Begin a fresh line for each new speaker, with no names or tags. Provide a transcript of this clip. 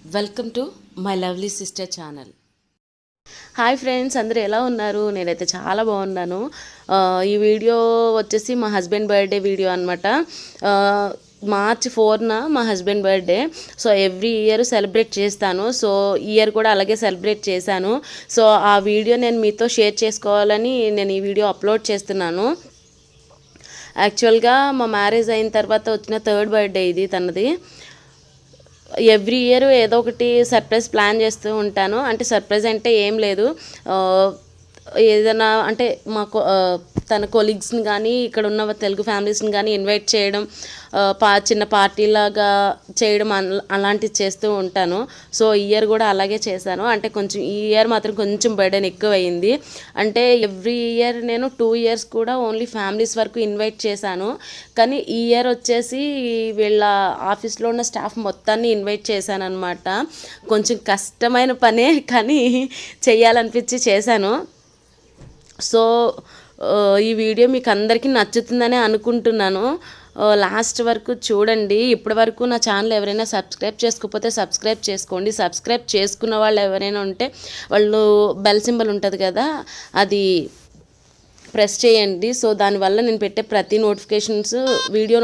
Welcome to my lovely sister channel. Hi friends, అందరూ ఎలా ఉన్నారు? నేనైతే చాలా బాగున్నాను. ఈ వీడియో వచ్చేసి మా హస్బెండ్ బర్త్డే వీడియో అనమాట. మార్చ్ 4న మా husband birthday. So every year celebrate చేస్తాను. సో ఇయర్ కూడా అలాగే సెలబ్రేట్ చేశాను. సో ఆ వీడియో నేను మీతో షేర్ చేసుకోవాలని నేను ఈ వీడియో అప్లోడ్ చేస్తున్నాను. యాక్చువల్గా మా మ్యారేజ్ అయిన తర్వాత వచ్చిన 3rd బర్త్డే ఇది తనది. ఎవ్రీ ఇయర్ ఏదో ఒకటి సర్ప్రైజ్ ప్లాన్ చేస్తూ ఉంటాను. అంటే సర్ప్రైజ్ అంటే ఏం లేదు, ఏదైనా అంటే మాకు తన కొలీగ్స్ని కానీ ఇక్కడ ఉన్న తెలుగు ఫ్యామిలీస్ని కానీ ఇన్వైట్ చేయడం, చిన్న పార్టీలాగా చేయడం అలాంటివి చేస్తూ ఉంటాను. సో ఇయర్ కూడా అలాగే చేశాను. అంటే కొంచెం ఈ ఇయర్ మాత్రం కొంచెం బర్డెన్ ఎక్కువ అయింది. అంటే ఎవ్రీ ఇయర్ నేను 2 years కూడా ఓన్లీ ఫ్యామిలీస్ వరకు ఇన్వైట్ చేశాను. కానీ ఈ ఇయర్ వచ్చేసి వీళ్ళ ఆఫీస్లో ఉన్న స్టాఫ్ మొత్తాన్ని ఇన్వైట్ చేశాను అనమాట. కొంచెం కష్టమైన పనే కానీ చెయ్యాలనిపించి చేశాను. సో ఈ వీడియో మీకు అందరికీ నచ్చుతుందని అనుకుంటున్నాను. లాస్ట్ వరకు చూడండి. ఇప్పటి వరకు నా ఛానల్ ఎవరైనా సబ్స్క్రైబ్ చేసుకోకపోతే సబ్స్క్రైబ్ చేసుకోండి. సబ్స్క్రైబ్ చేసుకున్న వాళ్ళు ఎవరైనా ఉంటే వాళ్ళు బెల్ సింబల్ ఉంటుంది కదా, అది ప్రెస్ చేయండి. సో దానివల్ల నేను పెట్టే ప్రతి నోటిఫికేషన్స్ వీడియో